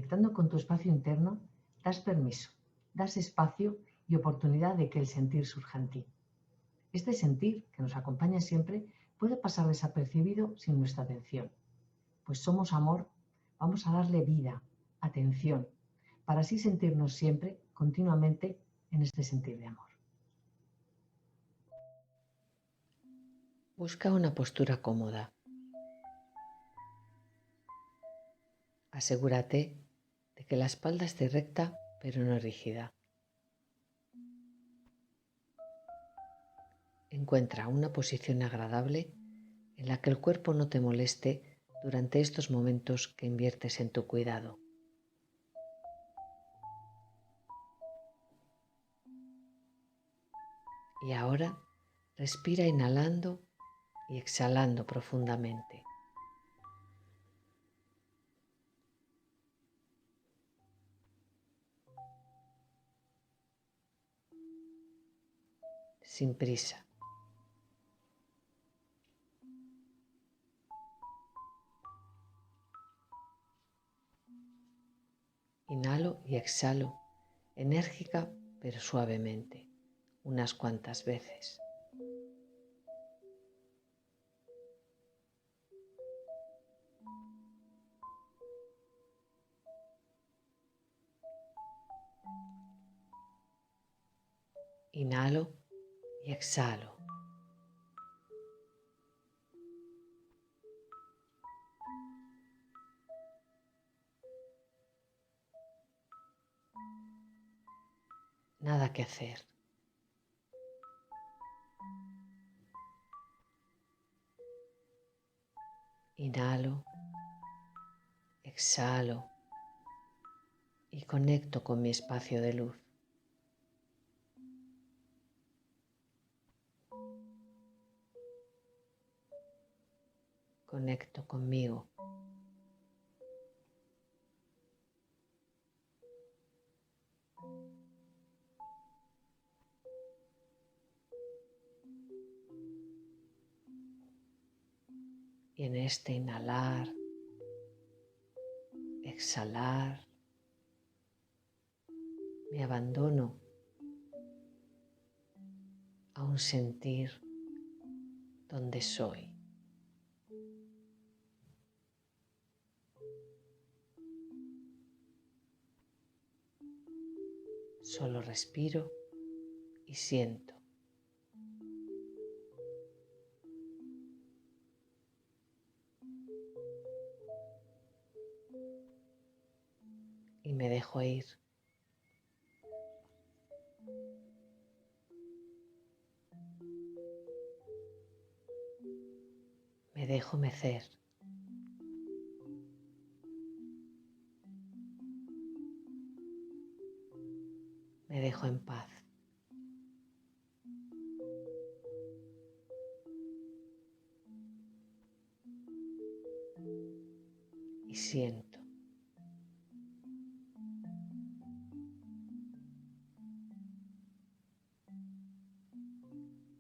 conectando con tu espacio interno, das permiso, das espacio y oportunidad de que el sentir surja en ti. Este sentir, que nos acompaña siempre, puede pasar desapercibido sin nuestra atención. Pues somos amor, vamos a darle vida, atención, para así sentirnos siempre, continuamente, en este sentir de amor. Busca una postura cómoda. Asegúrate de que la espalda esté recta pero no rígida. Encuentra una posición agradable en la que el cuerpo no te moleste durante estos momentos que inviertes en tu cuidado. Y ahora respira inhalando y exhalando profundamente. Sin prisa. Inhalo y exhalo, enérgica pero suavemente, unas cuantas veces. Inhalo y exhalo. Nada que hacer. Inhalo, exhalo y conecto con mi espacio de luz. Conecto conmigo. Y en este inhalar, exhalar, me abandono a un sentir donde soy. Solo respiro y siento. Y me dejo ir. Me dejo mecer. Me dejo en paz. Y siento.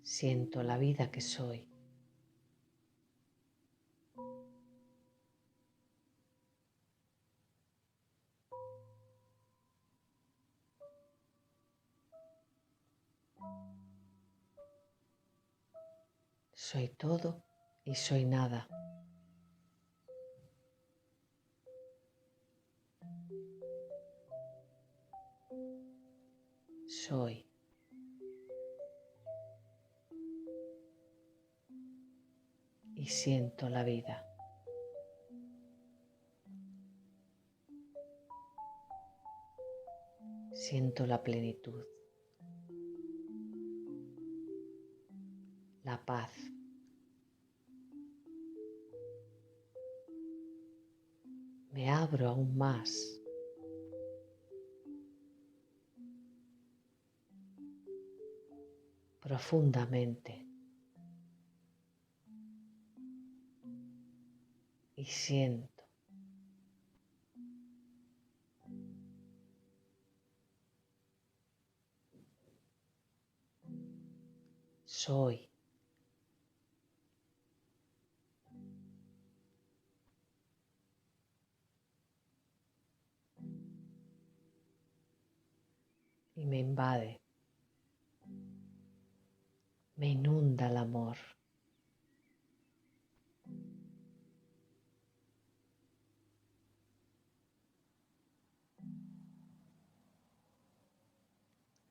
Siento la vida que soy. Soy todo y soy nada. Soy. Y siento la vida. Siento la plenitud, la paz. Me abro aún más. Profundamente. Y siento. Soy. invade, me inunda el amor.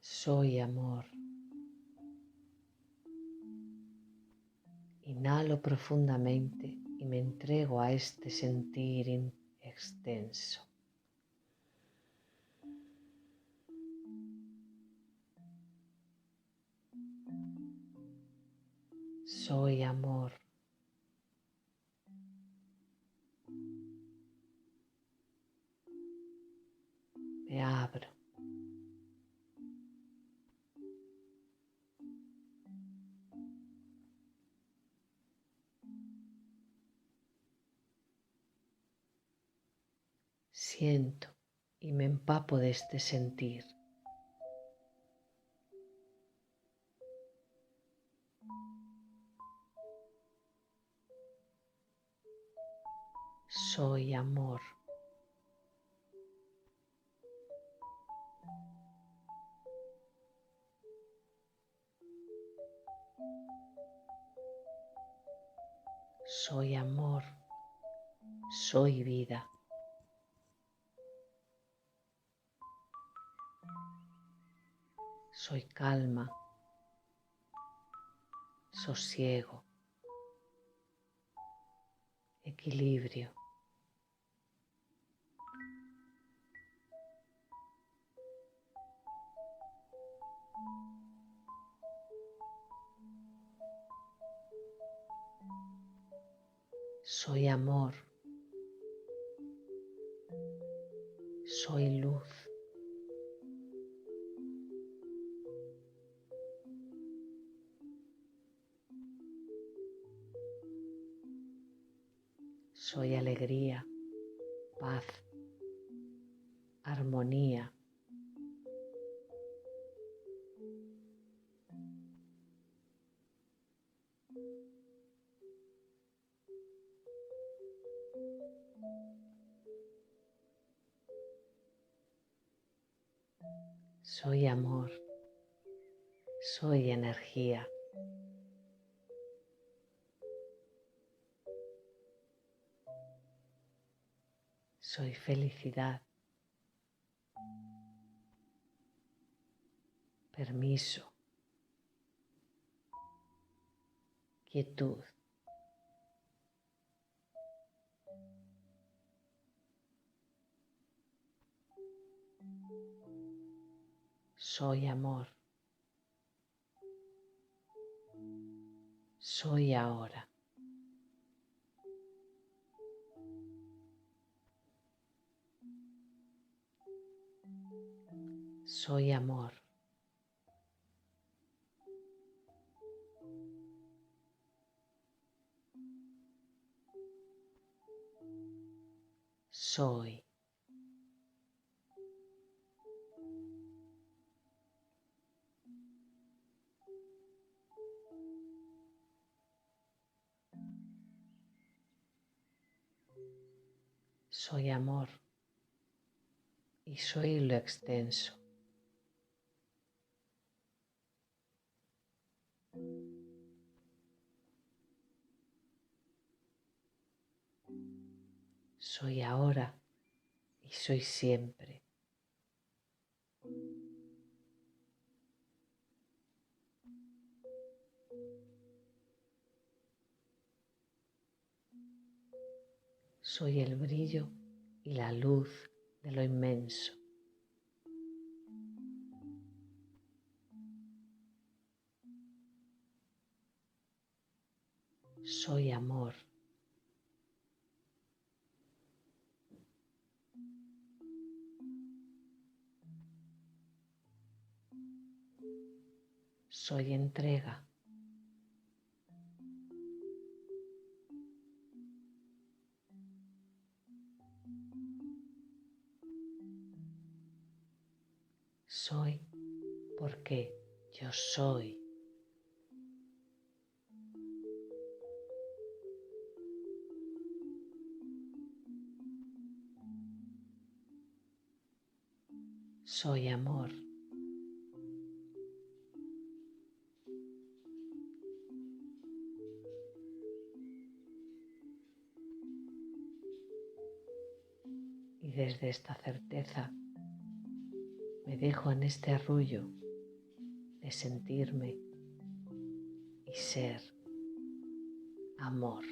Soy amor. Inhalo profundamente y me entrego a este sentir extenso. Soy amor. Me abro. Siento y me empapo de este sentir. Soy amor. Soy amor. Soy vida. Soy calma, sosiego, equilibrio. Soy amor. Soy luz. Soy alegría, paz, armonía. Soy amor. Soy energía. Soy felicidad. Permiso. Quietud. Soy amor. Soy ahora. Soy amor. Soy. Soy amor y soy lo extenso. Soy ahora y soy siempre. Soy el brillo y la luz de lo inmenso. Soy amor. Soy entrega. Soy porque yo soy. Soy amor. Y desde esta certeza me dejo en este arrullo de sentirme y ser amor.